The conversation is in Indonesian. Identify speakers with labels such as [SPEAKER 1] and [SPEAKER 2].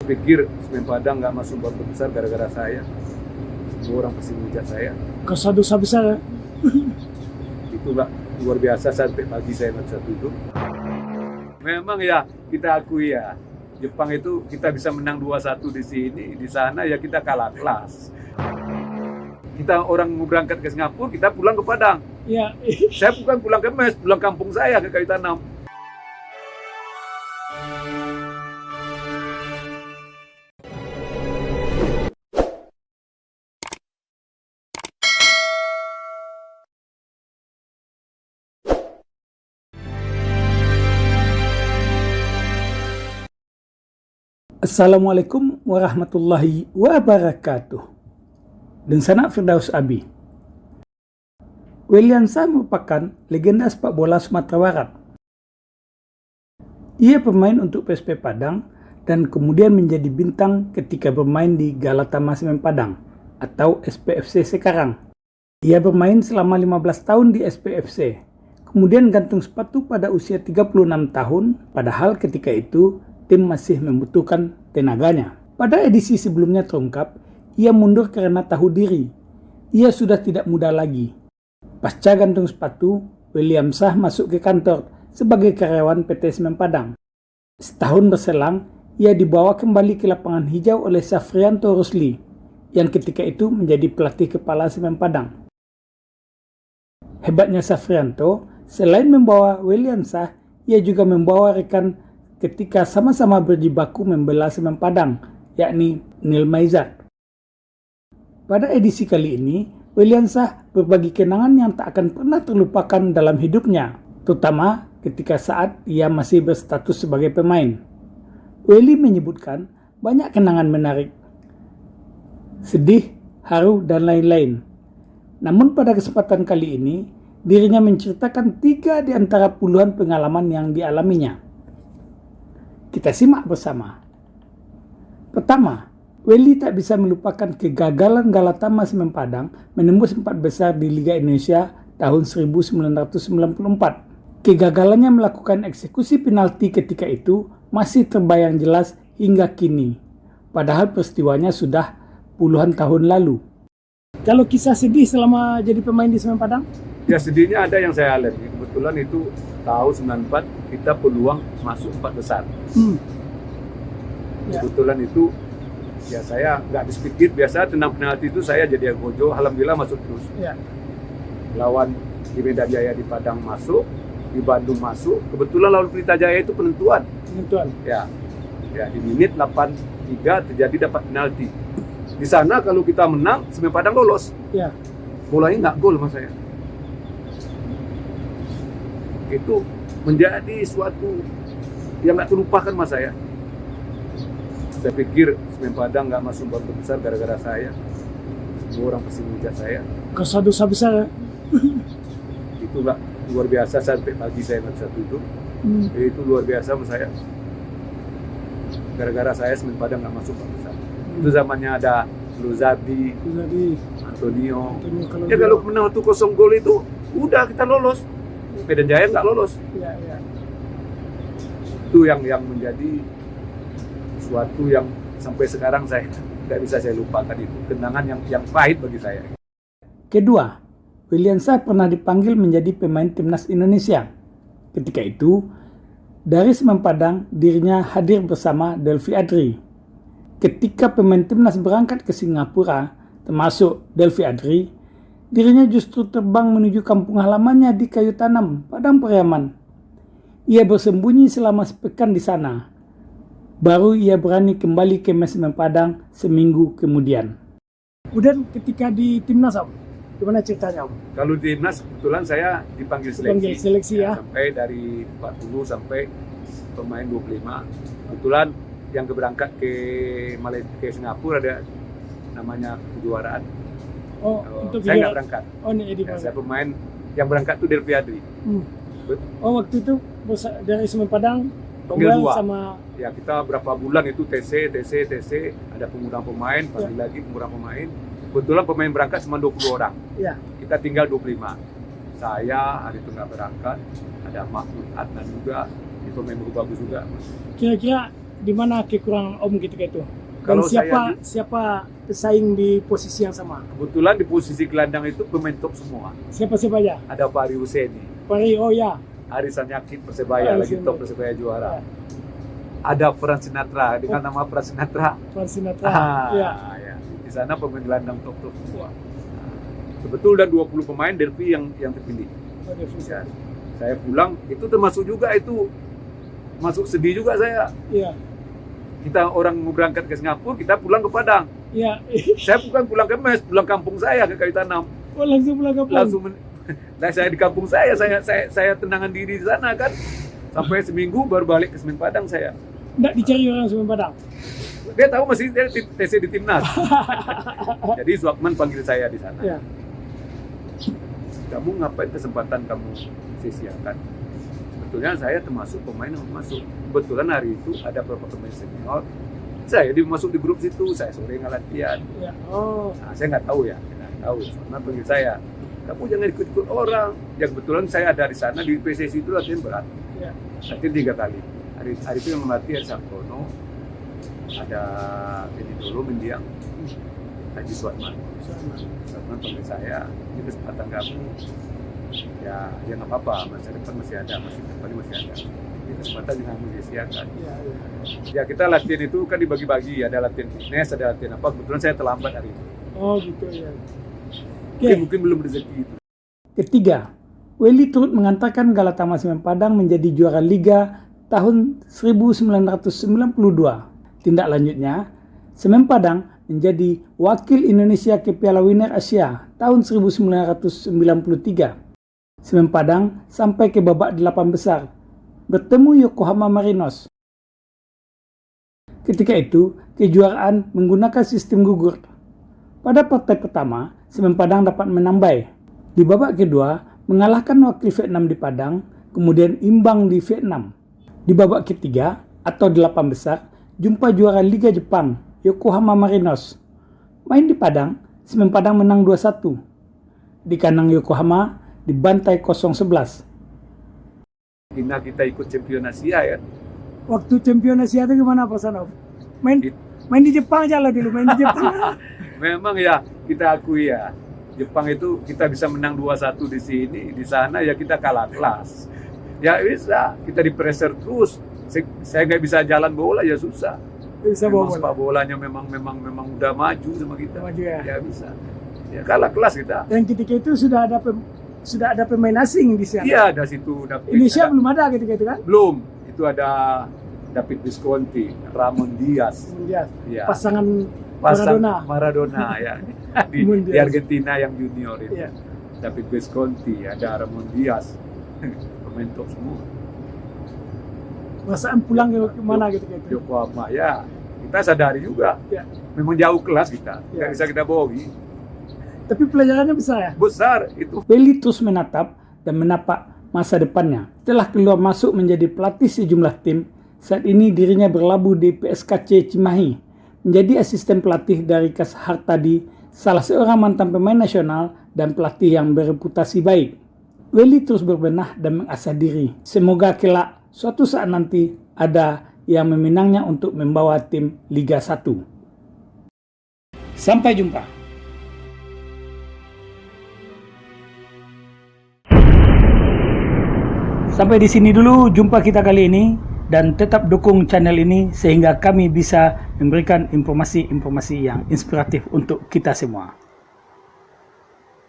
[SPEAKER 1] pikir Semen Padang nggak masuk babak besar gara-gara saya. Semua orang pasti menghujat saya.
[SPEAKER 2] Dosa dosa besar ya?
[SPEAKER 1] Itulah luar biasa sampai pagi saya nggak bisa tidur. Memang ya kita akui ya, Jepang itu kita bisa menang 2-1 di sini, di sana ya kita kalah kelas. Kita orang mau berangkat ke Singapura, kita pulang ke Padang.
[SPEAKER 2] Ya.
[SPEAKER 1] Saya bukan pulang ke Mes, pulang kampung saya ke Kayu Tanam.
[SPEAKER 2] Assalamualaikum warahmatullahi wabarakatuh. Dan sana Firdaus Abi. Weliansyah merupakan legenda sepak bola Sumatera Barat. Ia pemain untuk PSP Padang dan kemudian menjadi bintang ketika bermain di Galatama Semen Padang atau SPFC sekarang. Ia bermain selama 15 tahun di SPFC, kemudian gantung sepatu pada usia 36 tahun, padahal ketika itu tim masih membutuhkan tenaganya. Pada edisi sebelumnya terungkap, ia mundur karena tahu diri. Ia sudah tidak muda lagi. Pasca gantung sepatu, Weliansyah masuk ke kantor sebagai karyawan PT Semen Padang. Setahun berselang, ia dibawa kembali ke lapangan hijau oleh Safrianto Rusli, yang ketika itu menjadi pelatih kepala Semen Padang. Hebatnya Safrianto, selain membawa Weliansyah, ia juga membawa rekan ketika sama-sama berjibaku membela Semen Padang, yakni Neil Maizar. Pada edisi kali ini, Weliansyah berbagi kenangan yang tak akan pernah terlupakan dalam hidupnya, terutama ketika saat ia masih berstatus sebagai pemain. Weli menyebutkan banyak kenangan menarik, sedih, haru, dan lain-lain. Namun pada kesempatan kali ini, dirinya menceritakan 3 di antara puluhan pengalaman yang dialaminya. Kita simak bersama. Pertama, Weli tak bisa melupakan kegagalan Galatama Semen Padang menembus 4 besar di Liga Indonesia tahun 1994. Kegagalannya melakukan eksekusi penalti ketika itu masih terbayang jelas hingga kini, padahal peristiwanya sudah puluhan tahun lalu. Kalau kisah sedih selama jadi pemain di Semen Padang?
[SPEAKER 1] Ya sedihnya ada yang saya alami. Kebetulan itu tahun 94 kita peluang masuk 4 besar.
[SPEAKER 2] Ya.
[SPEAKER 1] Kebetulan itu ya saya nggak habis pikir, biasa tenang penalti itu saya jadi gojo, alhamdulillah masuk terus.
[SPEAKER 2] Ya.
[SPEAKER 1] Lawan di Medan Jaya di Padang masuk, di Bandung masuk, kebetulan lawan Pelita Jaya itu penentuan. Ya di menit 83 terjadi dapat penalti. Di sana kalau kita menang, Semen Padang lolos.
[SPEAKER 2] Ya.
[SPEAKER 1] Bolanya nggak gol sama saya. Itu menjadi suatu yang nggak terlupakan sama saya. Saya pikir Semen Padang nggak masuk babak besar gara-gara saya. Semua orang pasti menghujat saya.
[SPEAKER 2] Dosa besar ya?
[SPEAKER 1] Itulah luar biasa sampai pagi saya nggak bisa tidur. Itu luar biasa sama saya. Gara-gara saya Semen Padang nggak masuk babak besar. Itu zamannya ada Luzadi, Antonio. Ya kalau menang 1-0 gol itu udah kita lolos. Medan Jaya nggak lolos.
[SPEAKER 2] Ya.
[SPEAKER 1] Itu yang menjadi suatu yang sampai sekarang saya tidak bisa saya lupakan, itu kenangan yang pahit bagi saya.
[SPEAKER 2] Kedua, Weliansyah pernah dipanggil menjadi pemain timnas Indonesia. Ketika itu, dari Semen Padang dirinya hadir bersama Delvi Adri. Ketika pemain timnas berangkat ke Singapura, termasuk Delvi Adri, dirinya justru terbang menuju kampung halamannya di Kayu Tanam, Padang Pariaman. Ia bersembunyi selama sepekan di sana. Baru ia berani kembali ke Mes Semen Padang seminggu kemudian. Kemudian ketika di timnas, Om, gimana ceritanya, Om?
[SPEAKER 1] Kalau di timnas kebetulan saya dipanggil seleksi
[SPEAKER 2] ya.
[SPEAKER 1] Sampai dari 40 sampai pemain 25. Kebetulan yang berangkat ke Singapura ada namanya kejuaraan.
[SPEAKER 2] Untuk
[SPEAKER 1] saya nggak berangkat. Saya pemain yang berangkat tuh Delvi Adri.
[SPEAKER 2] Waktu itu dari Semen Padang sama
[SPEAKER 1] ya kita berapa bulan itu TC ada pengundang pemain, panggil lagi pengundang pemain. Kebetulan pemain berangkat cuma 20 orang.
[SPEAKER 2] Ya.
[SPEAKER 1] Kita tinggal 25. Saya hari itu nggak berangkat, ada Mahmud Adnan juga, itu pemain bagus juga.
[SPEAKER 2] Kira-kira di mana kekurangan Om ketika itu? Dan
[SPEAKER 1] Kalau
[SPEAKER 2] siapa pesaing di posisi yang sama?
[SPEAKER 1] kebetulan di posisi gelandang itu pemain top semua.
[SPEAKER 2] Siapa aja?
[SPEAKER 1] Ada Fahri Husseini,
[SPEAKER 2] Pari, oh ya.
[SPEAKER 1] Arisan Yakin Persebaya, lagi top Persebaya juara.
[SPEAKER 2] Ya.
[SPEAKER 1] Ada Frank Sinatra dengan nama Frank Sinatra.
[SPEAKER 2] Frank Sinatra.
[SPEAKER 1] Ya. Di sana pemain gelandang top semua. Sebetulnya 20 pemain Derby yang terpilih. Ya. Saya pulang itu termasuk juga itu masuk sedih juga saya.
[SPEAKER 2] Iya.
[SPEAKER 1] Kita orang mau berangkat ke Singapura, kita pulang ke Padang.
[SPEAKER 2] Iya.
[SPEAKER 1] Saya bukan pulang ke Mes, pulang kampung saya ke Kayu Tanam.
[SPEAKER 2] Oh, langsung pulang kampung.
[SPEAKER 1] Nah, saya di kampung saya tenangan diri di sana kan. Sampai seminggu baru balik ke Semen Padang saya.
[SPEAKER 2] Nggak dicari orang Semen Padang?
[SPEAKER 1] Dia tahu masih dia TC di timnas. Jadi Suakman panggil saya di sana.
[SPEAKER 2] Iya.
[SPEAKER 1] Kamu ngapain kesempatan kamu sia-siakan? Sebetulnya saya termasuk pemain yang masuk. Kebetulan hari itu ada beberapa pemain senior. Saya masuk di grup situ, saya sore nggak latihan.
[SPEAKER 2] Ya. Oh.
[SPEAKER 1] Nah, saya nggak tahu ya, Karena panggil saya, kamu jangan ikut-ikut orang. Yang kebetulan saya ada di sana di PSSI itu latihan berat.
[SPEAKER 2] Ya.
[SPEAKER 1] Latihan 3 kali. Hari itu yang melatih ada Sartono, ada ini dulu mendiang Haji Suatman panggil saya, ini kesempatan kamu. Ya nggak apa-apa, masa depan masih ada, masih ada. Ini kesempatan yang kamu sia-siakan. Ya kita latihan itu kan dibagi-bagi, ada latihan fitness, ada latihan apa. Kebetulan saya terlambat hari itu.
[SPEAKER 2] Oh gitu ya.
[SPEAKER 1] Mungkin belum rezeki itu.
[SPEAKER 2] Ketiga, Welly turut mengantarkan Galatama Semen Padang menjadi juara Liga tahun 1992. Tindak lanjutnya, Semen Padang menjadi wakil Indonesia ke Piala Winner Asia tahun 1993. Semen Padang sampai ke babak 8 besar, bertemu Yokohama Marinos. Ketika itu, kejuaraan menggunakan sistem gugur. Pada partai pertama, Semen Padang dapat menambai. Di babak kedua, mengalahkan wakil Vietnam di Padang, kemudian imbang di Vietnam. Di babak ketiga, atau 8 besar, jumpa juara Liga Jepang, Yokohama Marinos. Main di Padang, Semen Padang menang 2-1. Di kandang Yokohama, dibantai 0-11.
[SPEAKER 1] Kita ikut Champion Asia ya.
[SPEAKER 2] Waktu Champion Asia itu gimana Pak Sanov? Main di Jepang aja lah dulu, main di Jepang.
[SPEAKER 1] Memang ya, kita akui ya. Jepang itu kita bisa menang 2-1 di sini, di sana ya kita kalah kelas. Ya bisa, kita di pressure terus. Saya nggak bisa jalan bola ya susah.
[SPEAKER 2] Bisa
[SPEAKER 1] memang
[SPEAKER 2] bola.
[SPEAKER 1] sepak bolanya memang udah maju sama kita.
[SPEAKER 2] Maju ya.
[SPEAKER 1] Ya bisa. Ya kalah kelas kita.
[SPEAKER 2] Dan ketika itu sudah ada pemain asing di sana.
[SPEAKER 1] Iya, ada situ David.
[SPEAKER 2] Indonesia belum ada ketika itu kan?
[SPEAKER 1] Belum. Itu ada David Visconti, Ramon Diaz.
[SPEAKER 2] Ya. Pasangan
[SPEAKER 1] Maradona ya. di Argentina yang junior itu. Ya. David Visconti, ada Ramon Diaz. Pemain top semua.
[SPEAKER 2] Masaan pulang ke mana gitu?
[SPEAKER 1] Yokohama ya, kita sadari juga. Ya. Memang jauh kelas kita, nggak bisa kita bohongi.
[SPEAKER 2] Tapi pelajarannya besar ya?
[SPEAKER 1] Besar itu.
[SPEAKER 2] Welly terus menatap dan menapak masa depannya. Setelah keluar masuk menjadi pelatih sejumlah tim, saat ini dirinya berlabuh di PSKC Cimahi, menjadi asisten pelatih dari Kas Hartadi, salah seorang mantan pemain nasional dan pelatih yang bereputasi baik. Welly terus berbenah dan mengasah diri. Semoga kelak suatu saat nanti ada yang meminangnya untuk membawa tim Liga 1. Sampai jumpa. Sampai di sini dulu jumpa kita kali ini, dan tetap dukung channel ini sehingga kami bisa memberikan informasi-informasi yang inspiratif untuk kita semua.